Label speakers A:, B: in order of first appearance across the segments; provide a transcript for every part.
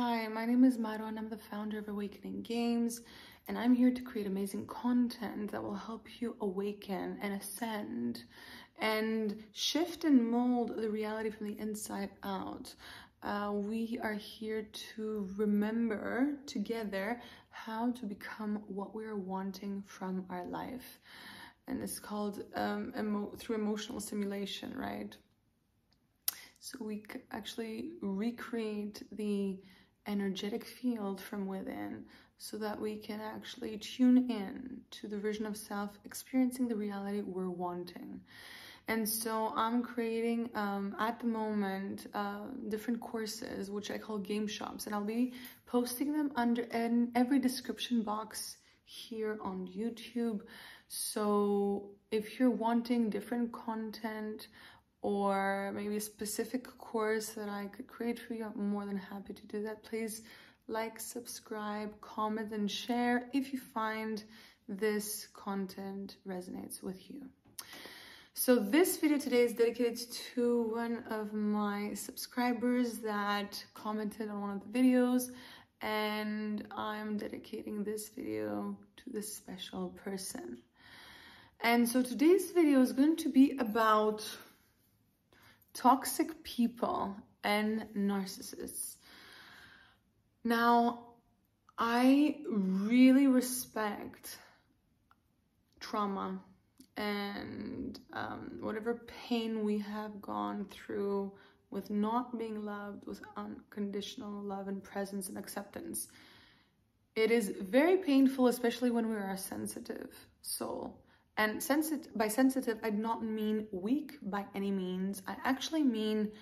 A: Hi, my name is Maro and I'm the founder of Awakening Games, and I'm here to create amazing content that will help you awaken and ascend and shift and mold the reality from the inside out. We are here to remember together how to become what we are wanting from our life. And it's called through emotional stimulation, right? So we actually recreate the energetic field from within so that we can actually tune in to the version of self experiencing the reality we're wanting. And so I'm creating at the moment different courses which I call game shops, and I'll be posting them in every description box here on YouTube. So if you're wanting different content or maybe a specific course that I could create for you, I'm more than happy to do that. Please like, subscribe, comment, and share if you find this content resonates with you. So this video today is dedicated to one of my subscribers that commented on one of the videos, and I'm dedicating this video to this special person. And so today's video is going to be about toxic people and narcissists. Now, I really respect trauma and whatever pain we have gone through with not being loved, with unconditional love and presence and acceptance. It is very painful, especially when we are a sensitive soul. And by sensitive, I do not mean weak by any means. I actually mean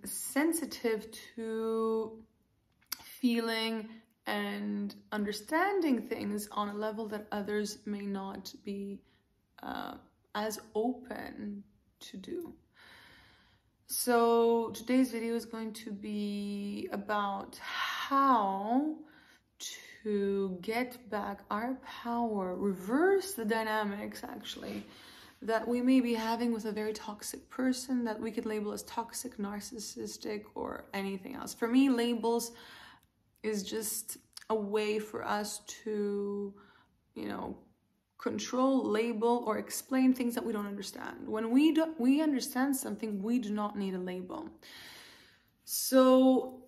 A: sensitive to feeling and understanding things on a level that others may not be as open to do. So today's video is going to be about how to get back our power, reverse the dynamics actually that we may be having with a very toxic person that we could label as toxic, narcissistic, or anything else. For me, labels is just a way for us to, control, label, or explain things that we don't understand. When we understand something, we do not need a label. So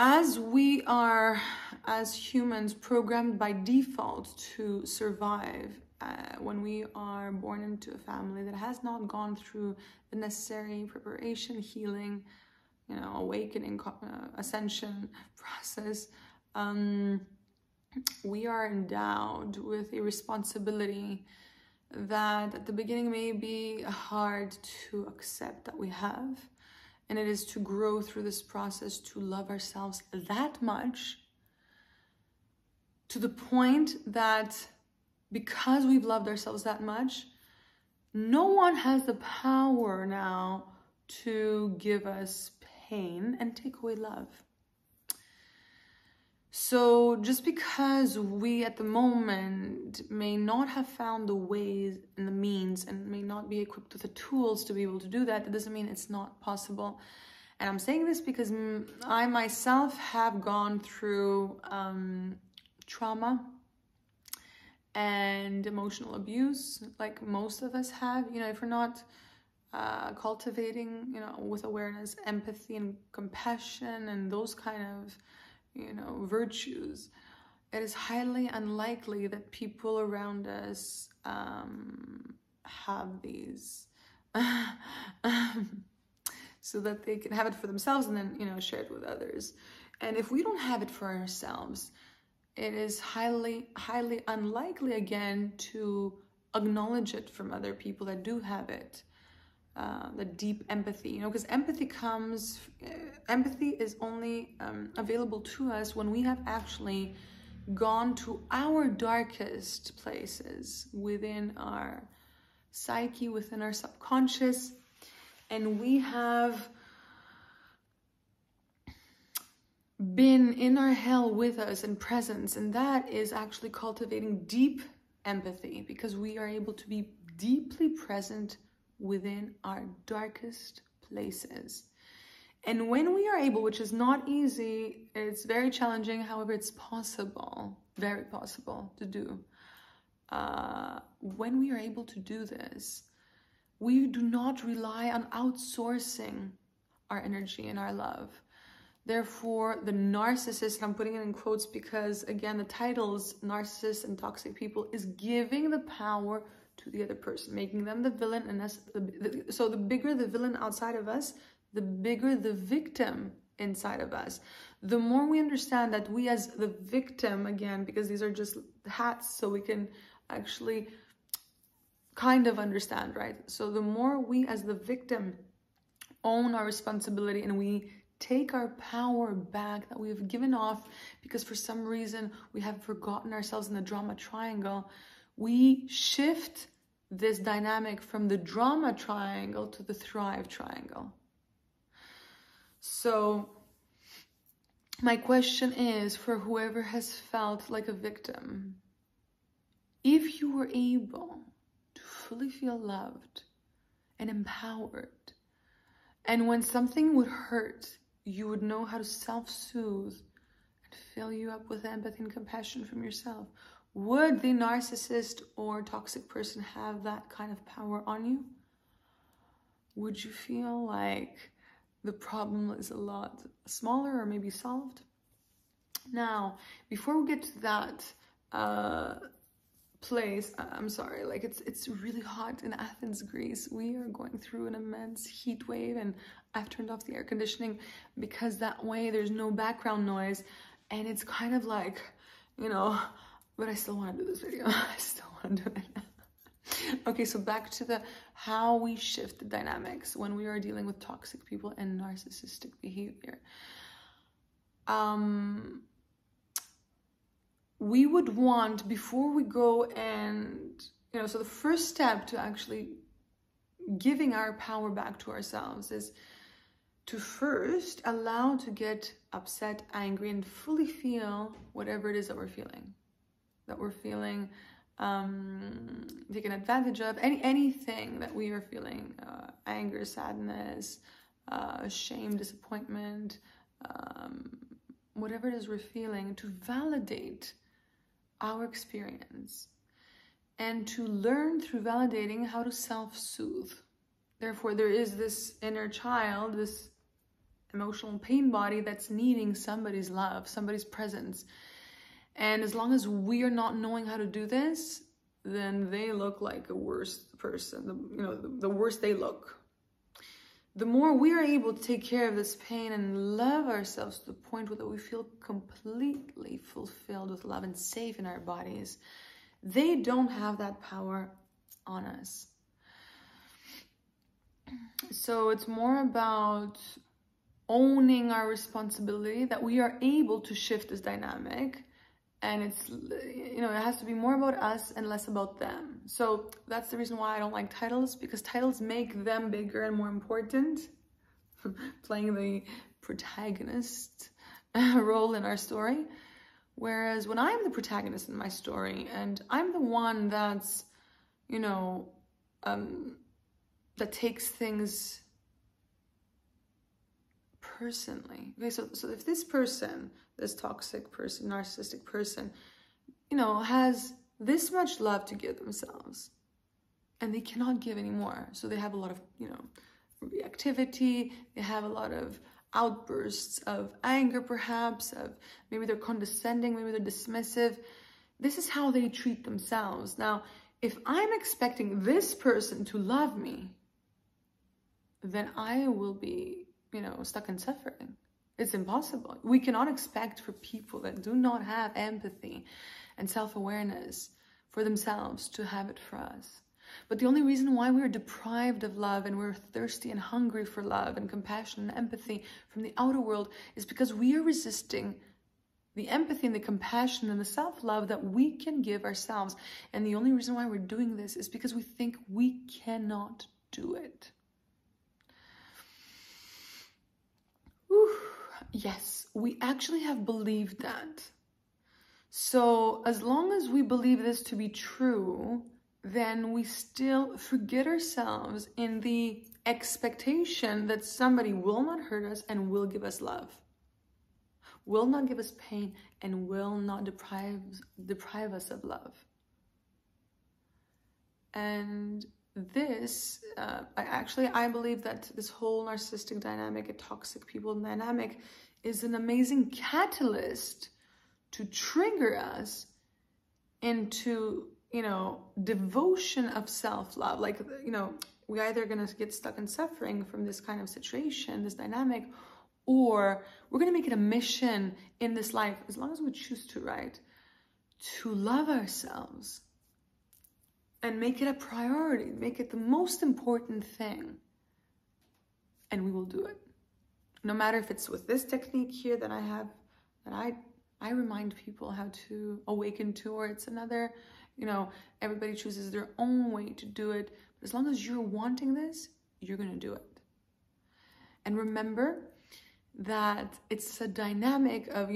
A: as we are, as humans, programmed by default to survive when we are born into a family that has not gone through the necessary preparation, healing, awakening, ascension process, we are endowed with a responsibility that at the beginning may be hard to accept that we have. And it is to grow through this process to love ourselves that much to the point that because we've loved ourselves that much, no one has the power now to give us pain and take away love. So just because we at the moment may not have found the ways and the means and may not be equipped with the tools to be able to do that, that doesn't mean it's not possible. And I'm saying this because I myself have gone through trauma and emotional abuse, like most of us have. If we're not cultivating, with awareness, empathy, and compassion, and those kind of virtues, it is highly unlikely that people around us have these so that they can have it for themselves and then share it with others. And if we don't have it for ourselves, it is highly unlikely again to acknowledge it from other people that do have it. The deep empathy, because empathy is only available to us when we have actually gone to our darkest places within our psyche, within our subconscious, and we have been in our hell with us and presence, and that is actually cultivating deep empathy, because we are able to be deeply present within our darkest places. And when we are able, which is not easy, it's very challenging, however, it's possible, very possible to do. When we are able to do this, we do not rely on outsourcing our energy and our love. Therefore, the narcissist, and I'm putting it in quotes because, again, the titles, narcissists and toxic people, is giving the power to the other person, making them the villain. And us, so the bigger the villain outside of us, the bigger the victim inside of us. The more we understand that we as the victim, again, because these are just hats, so we can actually kind of understand, right? So the more we as the victim own our responsibility and we take our power back that we have given off because for some reason we have forgotten ourselves in the drama triangle, we shift this dynamic from the drama triangle to the thrive triangle. So my question is for whoever has felt like a victim, if you were able to fully feel loved and empowered, and when something would hurt, you would know how to self-soothe and fill you up with empathy and compassion from yourself, would the narcissist or toxic person have that kind of power on you? Would you feel like the problem is a lot smaller or maybe solved? Now, before we get to that place, I'm sorry, like it's really hot in Athens, Greece. We are going through an immense heat wave, and I've turned off the air conditioning because that way there's no background noise, and it's kind of like, you know, but I still want to do this video. I still want to do it. Okay, so back to the how we shift the dynamics when we are dealing with toxic people and narcissistic behavior. We would want, before we go and, you know, so the first step to actually giving our power back to ourselves is to first allow to get upset, angry, and fully feel whatever it is that we're feeling. Taken advantage of, anything that we are feeling, anger, sadness, shame, disappointment, whatever it is we're feeling, to validate our experience and to learn through validating how to self-soothe. Therefore, there is this inner child, this emotional pain body that's needing somebody's love, somebody's presence. And as long as we are not knowing how to do this, then they look like a worse person, the worse they look. The more we are able to take care of this pain and love ourselves to the point where we feel completely fulfilled with love and safe in our bodies, they don't have that power on us. So it's more about owning our responsibility, that we are able to shift this dynamic. And it's, it has to be more about us and less about them. So that's the reason why I don't like titles, because titles make them bigger and more important, playing the protagonist role in our story. Whereas when I'm the protagonist in my story and I'm the one that's, that takes things personally. Okay, so if this person, this toxic person, narcissistic person, has this much love to give themselves and they cannot give anymore. So they have a lot of, reactivity. They have a lot of outbursts of anger, perhaps, of maybe they're condescending, maybe they're dismissive. This is how they treat themselves. Now, if I'm expecting this person to love me, then I will be, stuck in suffering. It's impossible. We cannot expect for people that do not have empathy and self-awareness for themselves to have it for us. But the only reason why we're deprived of love and we're thirsty and hungry for love and compassion and empathy from the outer world is because we are resisting the empathy and the compassion and the self-love that we can give ourselves. And the only reason why we're doing this is because we think we cannot do it. Whew. Yes, we actually have believed that. So as long as we believe this to be true, then we still forget ourselves in the expectation that somebody will not hurt us and will give us love, will not give us pain, and will not deprive us of love. And this, I believe that this whole narcissistic dynamic, a toxic people dynamic, is an amazing catalyst to trigger us into, devotion of self-love. Like, we're either going to get stuck in suffering from this kind of situation, this dynamic, or we're going to make it a mission in this life, as long as we choose to, right, to love ourselves and make it a priority, make it the most important thing. And we will do it. No matter if it's with this technique here that I have, that I remind people how to awaken to, or it's another, everybody chooses their own way to do it. But as long as you're wanting this, you're going to do it. And remember that it's a dynamic of,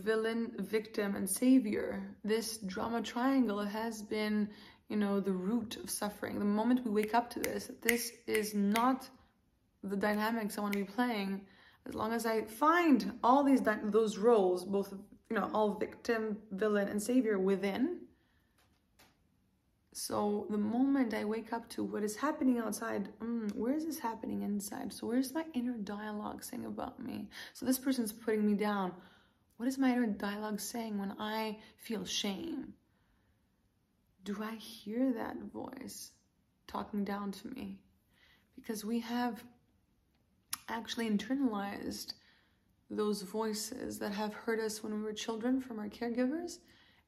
A: villain, victim, and savior. This drama triangle has been, the root of suffering. The moment we wake up to this is not the dynamics I want to be playing. As long as I find all those roles, both, all victim, villain, and savior within. So the moment I wake up to what is happening outside, where is this happening inside? So where's my inner dialogue saying about me? So this person's putting me down. What is my inner dialogue saying when I feel shame? Do I hear that voice talking down to me? Because we have actually internalized those voices that have hurt us when we were children from our caregivers,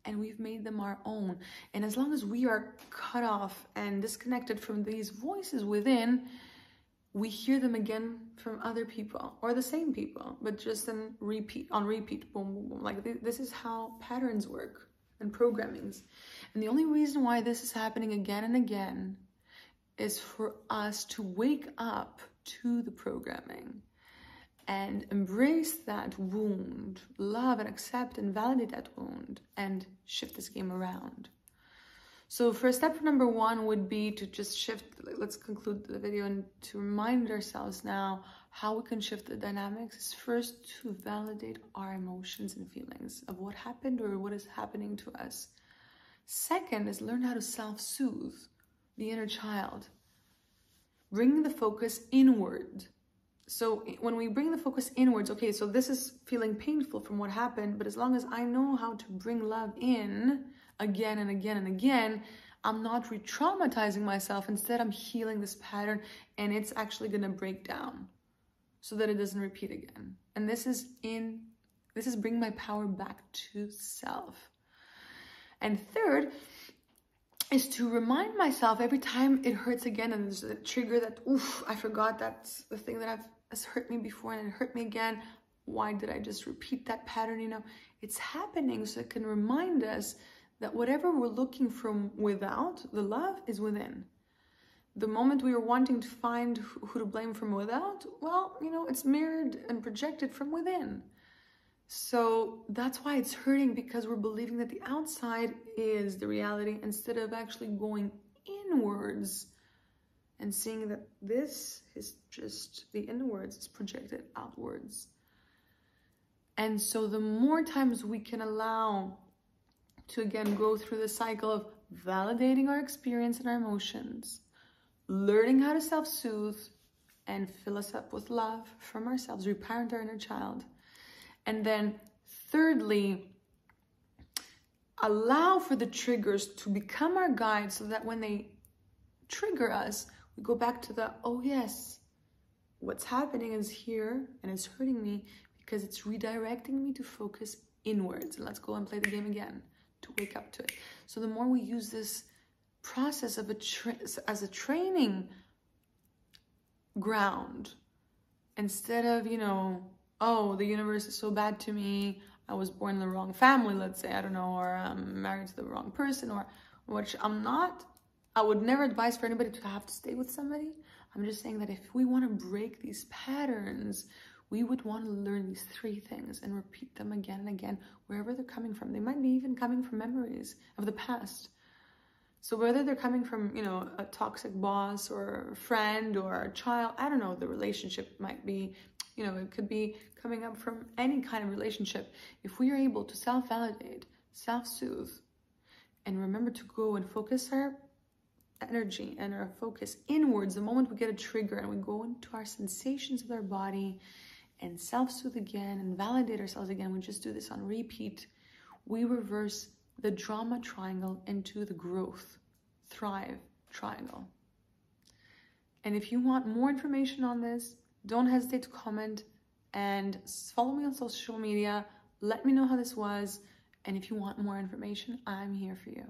A: and we've made them our own. And as long as we are cut off and disconnected from these voices within, we hear them again from other people, or the same people, but just on repeat, boom, boom, boom. Like this is how patterns work and programmings. And the only reason why this is happening again and again is for us to wake up to the programming and embrace that wound, love and accept and validate that wound, and shift this game around. So for step number 1 would be to just shift, let's conclude the video, and to remind ourselves now how we can shift the dynamics is first to validate our emotions and feelings of what happened or what is happening to us. Second is learn how to self-soothe the inner child, bringing the focus inward. So when we bring the focus inwards, okay, so this is feeling painful from what happened, but as long as I know how to bring love in again and again and again, I'm not re-traumatizing myself. Instead, I'm healing this pattern, and it's actually going to break down so that it doesn't repeat again. And this is bringing my power back to self. And third is to remind myself every time it hurts again, and there's a trigger that, oof, I forgot that's the thing that has hurt me before and it hurt me again. Why did I just repeat that pattern? It's happening so it can remind us that whatever we're looking from without, the love is within. The moment we are wanting to find who to blame from without, well, it's mirrored and projected from within. So that's why it's hurting, because we're believing that the outside is the reality instead of actually going inwards and seeing that this is just the inwards is projected outwards. And so the more times we can allow to again go through the cycle of validating our experience and our emotions, learning how to self-soothe and fill us up with love from ourselves, reparent our inner child. And then thirdly, allow for the triggers to become our guide so that when they trigger us, we go back to the, oh yes, what's happening is here and it's hurting me because it's redirecting me to focus inwards. And let's go and play the game again to wake up to it. So the more we use this process of as a training ground, instead of, oh, the universe is so bad to me, I was born in the wrong family, let's say, I don't know, or I'm married to the wrong person, or which I'm not. I would never advise for anybody to have to stay with somebody. I'm just saying that if we want to break these patterns, we would want to learn these 3 things and repeat them again and again, wherever they're coming from. They might be even coming from memories of the past. So whether they're coming from, you know, a toxic boss or a friend or a child, I don't know, the relationship might be, you know, it could be coming up from any kind of relationship. If we are able to self-validate, self-soothe, and remember to go and focus our energy and our focus inwards the moment we get a trigger, and we go into our sensations of our body and self-soothe again and validate ourselves again, we just do this on repeat, we reverse the drama triangle into the growth, thrive triangle. And if you want more information on this, don't hesitate to comment and follow me on social media. Let me know how this was. And if you want more information, I'm here for you.